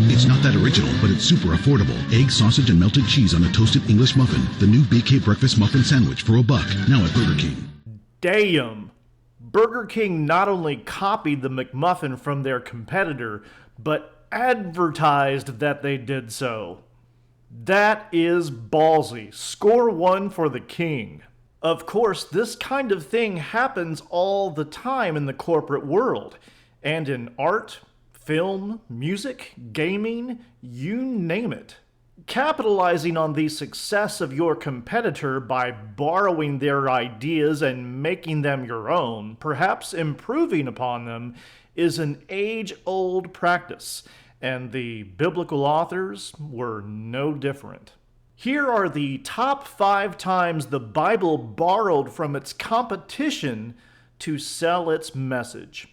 It's not that original, but it's super affordable. Egg, sausage, and melted cheese on a toasted English muffin. The new BK Breakfast Muffin Sandwich for $1, now at Burger King. Damn! Burger King not only copied the McMuffin from their competitor, but advertised that they did so. That is ballsy. Score one for the king. Of course, this kind of thing happens all the time in the corporate world, and in art, film, music, gaming, you name it. Capitalizing on the success of your competitor by borrowing their ideas and making them your own, perhaps improving upon them, is an age-old practice, and the biblical authors were no different. Here are the top 5 times the Bible borrowed from its competition to sell its message.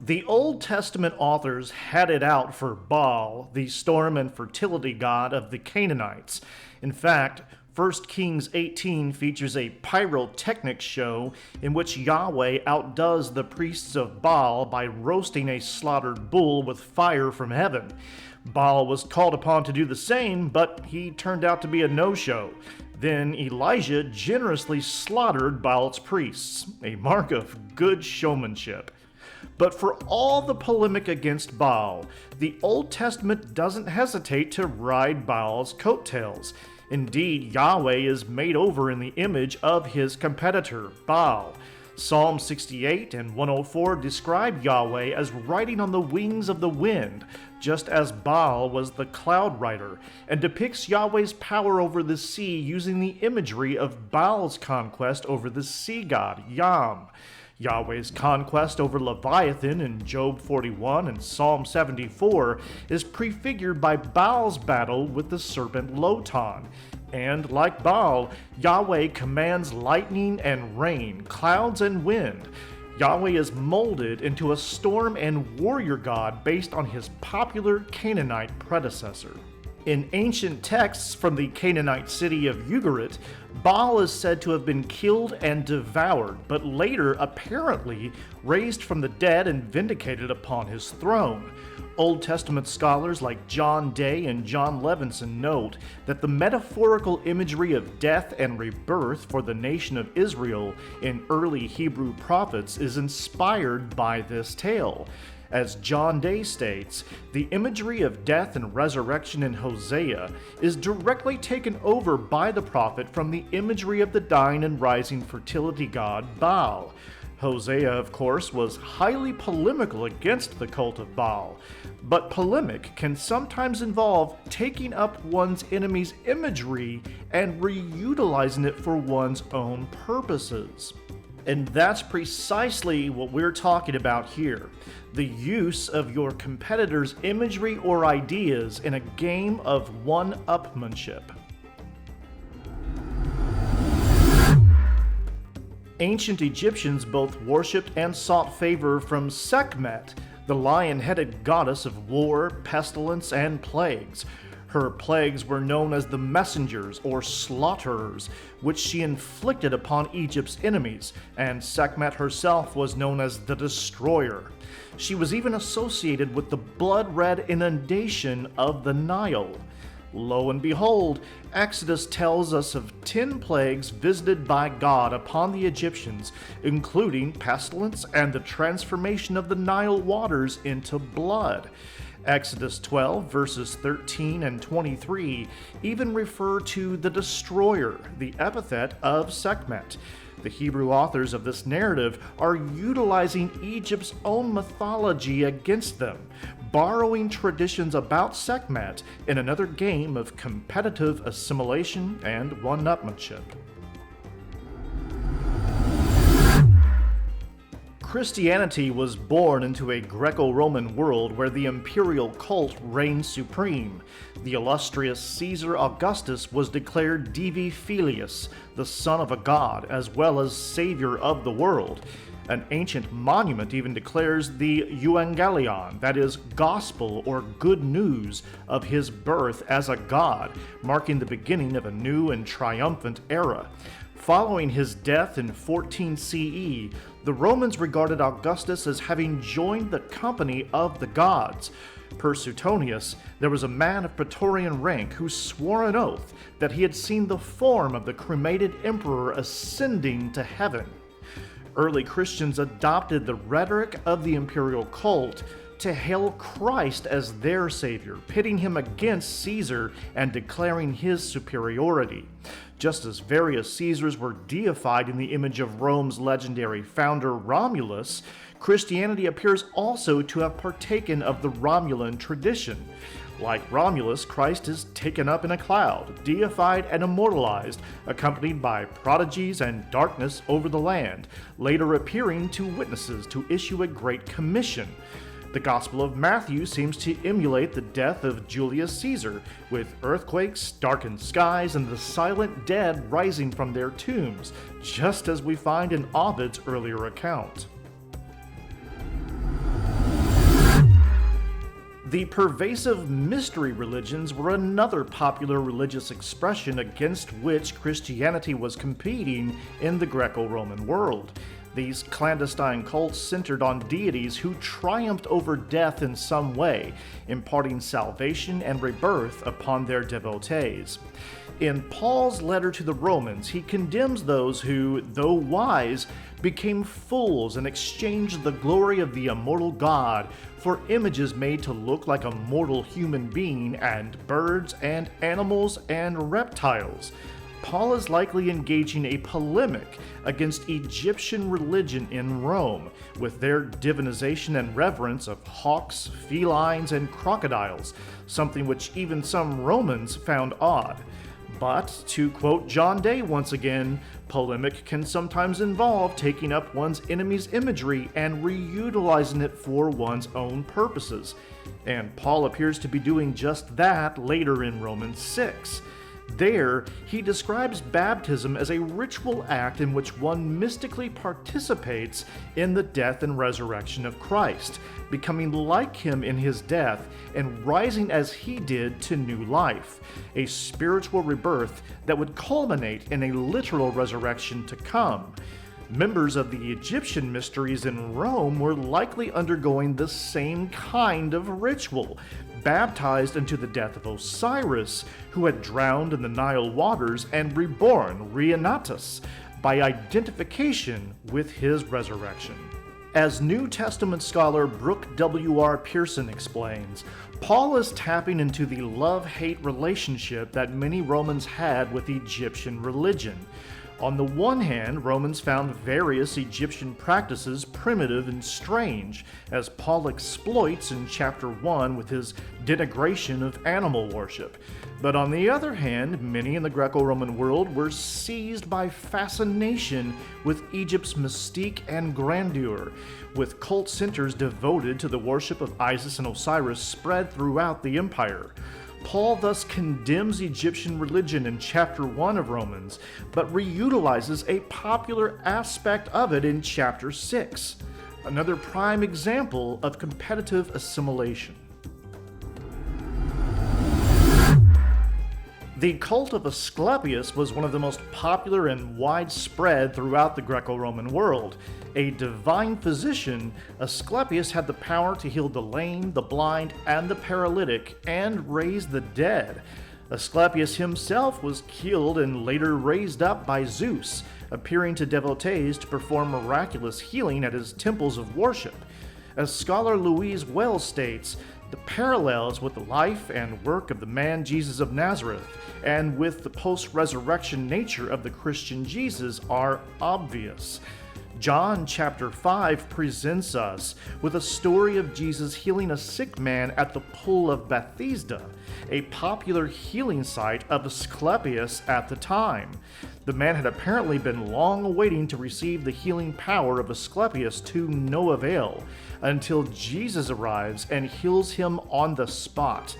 The Old Testament authors had it out for Baal, the storm and fertility god of the Canaanites. In fact, 1 Kings 18 features a pyrotechnics show in which Yahweh outdoes the priests of Baal by roasting a slaughtered bull with fire from heaven. Baal was called upon to do the same, but he turned out to be a no-show. Then Elijah generously slaughtered Baal's priests, a mark of good showmanship. But for all the polemic against Baal, the Old Testament doesn't hesitate to ride Baal's coattails. Indeed, Yahweh is made over in the image of his competitor, Baal. Psalm 68 and 104 describe Yahweh as riding on the wings of the wind, just as Baal was the cloud rider, and depicts Yahweh's power over the sea using the imagery of Baal's conquest over the sea god, Yam. Yahweh's conquest over Leviathan in Job 41 and Psalm 74 is prefigured by Baal's battle with the serpent Lotan. And like Baal, Yahweh commands lightning and rain, clouds and wind. Yahweh is molded into a storm and warrior god based on his popular Canaanite predecessor. In ancient texts from the Canaanite city of Ugarit, Baal is said to have been killed and devoured, but later apparently raised from the dead and vindicated upon his throne. Old Testament scholars like John Day and John Levinson note that the metaphorical imagery of death and rebirth for the nation of Israel in early Hebrew prophets is inspired by this tale. As John Day states, the imagery of death and resurrection in Hosea is directly taken over by the prophet from the imagery of the dying and rising fertility god Baal. Hosea, of course, was highly polemical against the cult of Baal, but polemic can sometimes involve taking up one's enemy's imagery and reutilizing it for one's own purposes. And that's precisely what we're talking about here. The use of your competitor's imagery or ideas in a game of one-upmanship. Ancient Egyptians both worshipped and sought favor from Sekhmet, the lion-headed goddess of war, pestilence, and plagues. Her plagues were known as the messengers or slaughterers, which she inflicted upon Egypt's enemies, and Sekhmet herself was known as the destroyer. She was even associated with the blood-red inundation of the Nile. Lo and behold, Exodus tells us of 10 plagues visited by God upon the Egyptians, including pestilence and the transformation of the Nile waters into blood. Exodus 12, verses 13 and 23 even refer to the destroyer, the epithet of Sekhmet. The Hebrew authors of this narrative are utilizing Egypt's own mythology against them, borrowing traditions about Sekhmet in another game of competitive assimilation and one-upmanship. Christianity was born into a Greco-Roman world where the imperial cult reigned supreme. The illustrious Caesar Augustus was declared Divi Filius, the son of a god, as well as savior of the world. An ancient monument even declares the Evangelion, that is, gospel or good news, of his birth as a god, marking the beginning of a new and triumphant era. Following his death in 14 CE, the Romans regarded Augustus as having joined the company of the gods. Per Suetonius, there was a man of Praetorian rank who swore an oath that he had seen the form of the cremated emperor ascending to heaven. Early Christians adopted the rhetoric of the imperial cult to hail Christ as their savior, pitting him against Caesar and declaring his superiority. Just as various Caesars were deified in the image of Rome's legendary founder Romulus, Christianity appears also to have partaken of the Romulan tradition. Like Romulus, Christ is taken up in a cloud, deified and immortalized, accompanied by prodigies and darkness over the land, later appearing to witnesses to issue a great commission. The Gospel of Matthew seems to emulate the death of Julius Caesar, with earthquakes, darkened skies, and the silent dead rising from their tombs, just as we find in Ovid's earlier account. The pervasive mystery religions were another popular religious expression against which Christianity was competing in the Greco-Roman world. These clandestine cults centered on deities who triumphed over death in some way, imparting salvation and rebirth upon their devotees. In Paul's letter to the Romans, he condemns those who, though wise, became fools and exchanged the glory of the immortal God for images made to look like a mortal human being and birds and animals and reptiles. Paul is likely engaging a polemic against Egyptian religion in Rome, with their divinization and reverence of hawks, felines, and crocodiles, something which even some Romans found odd. But, to quote John Day once again, polemic can sometimes involve taking up one's enemy's imagery and reutilizing it for one's own purposes. And Paul appears to be doing just that later in Romans 6. There, he describes baptism as a ritual act in which one mystically participates in the death and resurrection of Christ, becoming like him in his death and rising as he did to new life, a spiritual rebirth that would culminate in a literal resurrection to come. Members of the Egyptian mysteries in Rome were likely undergoing the same kind of ritual, baptized into the death of Osiris, who had drowned in the Nile waters and reborn, Rheinatus, by identification with his resurrection. As New Testament scholar Brooke W.R. Pearson explains, Paul is tapping into the love-hate relationship that many Romans had with Egyptian religion. On the one hand, Romans found various Egyptian practices primitive and strange, as Paul exploits in chapter 1 with his denigration of animal worship. But on the other hand, many in the Greco-Roman world were seized by fascination with Egypt's mystique and grandeur, with cult centers devoted to the worship of Isis and Osiris spread throughout the empire. Paul thus condemns Egyptian religion in chapter 1 of Romans, but reutilizes a popular aspect of it in chapter 6, another prime example of competitive assimilation. The cult of Asclepius was one of the most popular and widespread throughout the Greco-Roman world. A divine physician, Asclepius had the power to heal the lame, the blind, and the paralytic, and raise the dead. Asclepius himself was killed and later raised up by Zeus, appearing to devotees to perform miraculous healing at his temples of worship. As scholar Louise Wells states, the parallels with the life and work of the man Jesus of Nazareth and with the post-resurrection nature of the Christian Jesus are obvious. John chapter 5 presents us with a story of Jesus healing a sick man at the pool of Bethesda, a popular healing site of Asclepius at the time. The man had apparently been long awaiting to receive the healing power of Asclepius to no avail, until Jesus arrives and heals him on the spot.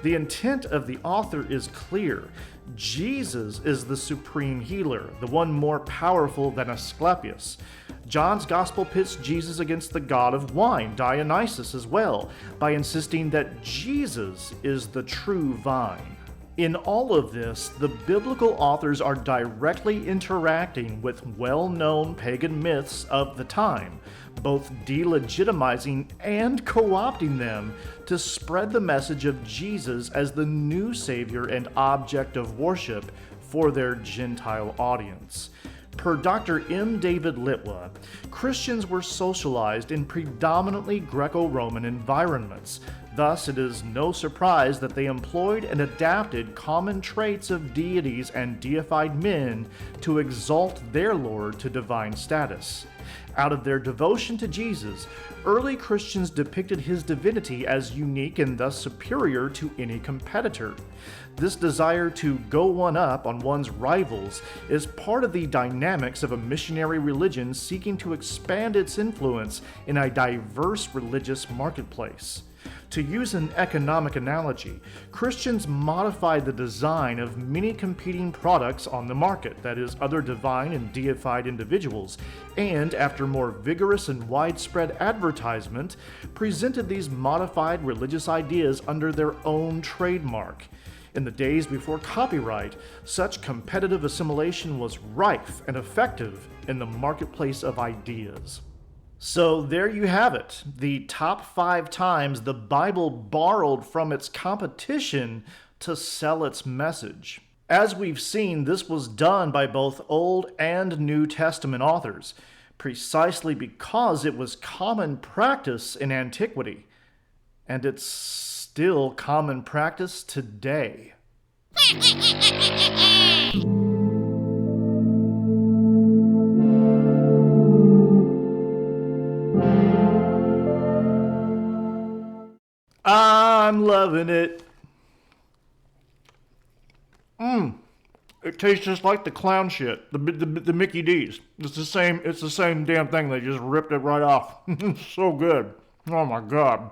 The intent of the author is clear. Jesus is the supreme healer, the one more powerful than Asclepius. John's Gospel pits Jesus against the god of wine, Dionysus, as well, by insisting that Jesus is the true vine. In all of this, the biblical authors are directly interacting with well-known pagan myths of the time, both delegitimizing and co-opting them to spread the message of Jesus as the new Savior and object of worship for their Gentile audience. Per Dr. M. David Litwa, Christians were socialized in predominantly Greco-Roman environments. Thus, it is no surprise that they employed and adapted common traits of deities and deified men to exalt their Lord to divine status. Out of their devotion to Jesus, early Christians depicted his divinity as unique and thus superior to any competitor. This desire to go one up on one's rivals is part of the dynamics of a missionary religion seeking to expand its influence in a diverse religious marketplace. To use an economic analogy, Christians modified the design of many competing products on the market, that is, other divine and deified individuals, and after more vigorous and widespread advertisement, presented these modified religious ideas under their own trademark. In the days before copyright, such competitive assimilation was rife and effective in the marketplace of ideas. So there you have it, the top 5 times the Bible borrowed from its competition to sell its message. As we've seen, this was done by both Old and New Testament authors, precisely because it was common practice in antiquity, and it's still common practice today. I'm loving it. It tastes just like the clown shit, the Mickey D's. It's the same damn thing. They just ripped it right off. It's so good. Oh my God.